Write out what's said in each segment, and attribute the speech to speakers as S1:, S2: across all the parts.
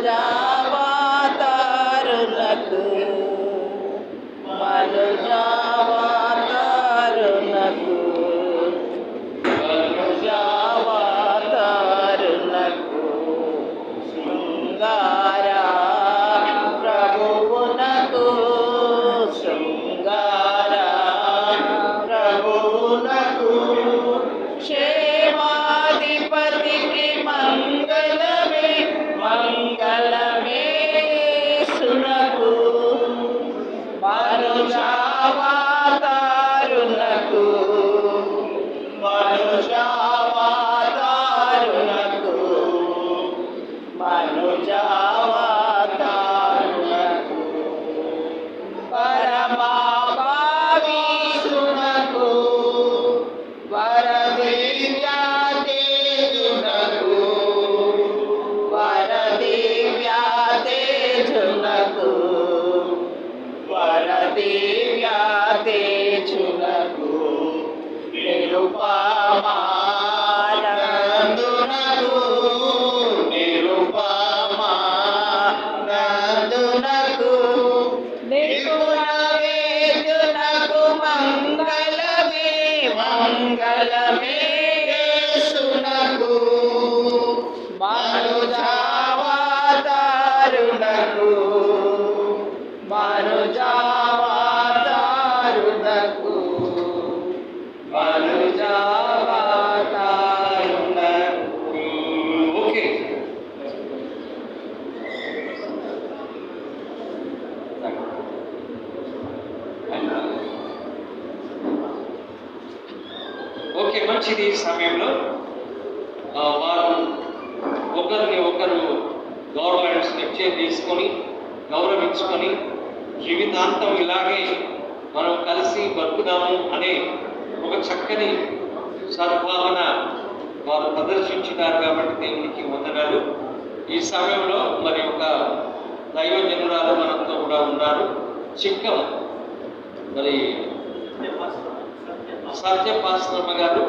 S1: మనుజావతారులకు మనుజావతారులకు మనుజావతారులకు శృంగార ప్రభువునకు శృంగార ప్రభువునకు క్షేమాధిపతికి మంగళమే మంగళమే సునకు మనుజావతారులకు మనుజావతారులకు మనుజావతారులకు పరమాభావీసునకు వరదివ్యాతేజునకు వరదివ్యాతేజునకు వరదివ్యాతేజునకు నిరుపమానందునకు నిరుపమానందునకు నిపుణ వేద్యునకు మంగళమే మంగళమే యేసునకు మనుజావతారులకు మనుజావతారులకు మనుజావతారులకు.
S2: ఓకే, ఓకే, మంచిది. ఈ సమయంలో వారు ఒకరిని ఒకరు గవర్నమెంట్ స్టెప్ తీసుకొని గౌరవించుకొని జీవితాంతం ఇలాగే మనం కలిసి బతుకుదాము అనే ఒక చక్కని సద్భావన వారు ప్రదర్శించినారు కాబట్టి దేవునికి వందనాలు. ఈ సమయంలో మరి ఒక దైవజనురాలు మనతో కూడా ఉన్నారు. చిక్కం మరి సత్యపాశ్రమ గారు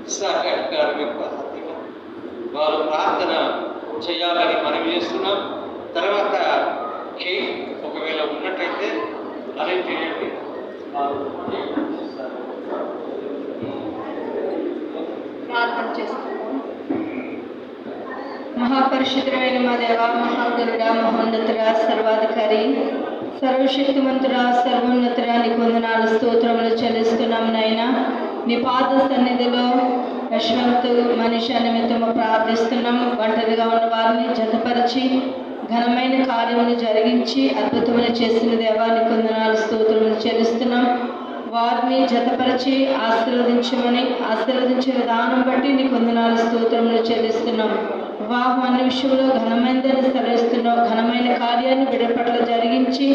S2: ఇస్సాక్ గారి యొక్క వారు ప్రార్థన చేయాలని మనం చేస్తున్నాం. తర్వాత కేక్ ఒకవేళ ఉన్నట్టయితే అరేంజ్ చేయండి.
S3: ప్రార్థన చేస్తాము. మహాపరిశుద్ధమైన మా దేవ, మహాగరుడా, మహోన్నతుడా, సర్వాధికారి, సర్వశక్తిమంతుడా, సర్వోన్నతుడా, నీకు వందనాలు స్తోత్రములు చెల్లిస్తున్నాం నాయనా. నీ పాద సన్నిధిలో యశ్వంత్ మనిషి నిమిత్తము ప్రార్థిస్తున్నాం. ఒంటరిగా ఉన్న వారిని జతపరిచి ఘనమైన కార్యములు జరిగించి అద్భుతములు చేసిన దేవా, నీకు వందనాలు స్తోత్రములు చెల్లిస్తున్నాం. వారిని జతపరిచి ఆశీర్వదించే విధానం బట్టి నీకు వందనాలు స్తోత్రములు చెల్లిస్తున్నాం. వివాహం అన్ని విషయంలో ఘనమైనదని సెలవిస్తున్నావు. ఘనమైన కార్యాన్ని బిడ్డ పట్ల జరిగించి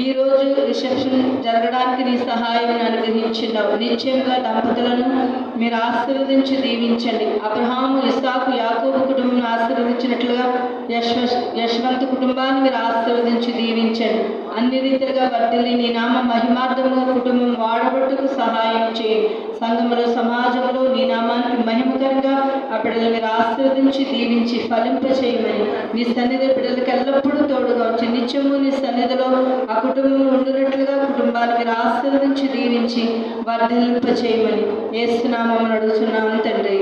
S3: ఈరోజు రిసెప్షన్ జరగడానికి నీ సహాయం అనుగ్రహించినావు. నిశ్చయంగా దంపతులను మీరు ఆశీర్వదించి దీవించండి. అబ్రహాము, ఇస్సాకు, యాకోబు కుటుంబం ఆశీర్వదించినట్లుగా యశ్వంత్ కుటుంబాన్ని మీరు ఆశీర్వదించి దీవించండి. అన్ని రీతిలుగా వర్ధిల్లి నీ నామ మహిమార్థము కుటుంబం వాడబట్టుకు సహాయం చేయండి. సంఘములో సమాజంలో నీ నామానికి మహిమకరంగా ఆ బిడ్డలు మీరు ఆశీర్వదించి దీవించి ఫలింపచేయమని నీ సన్నిధి బిడ్డలకు ఎల్లప్పుడూ తోడుగా వచ్చి నిత్యము నీ సన్నిధిలో ఆ కుటుంబం ఉండినట్లుగా కుటుంబాన్ని మీరు ఆశీర్వదించి దీవించి వర్ధిల్లింపచేయమని యేసు నామమున అడుగుతున్నాము తండ్రి.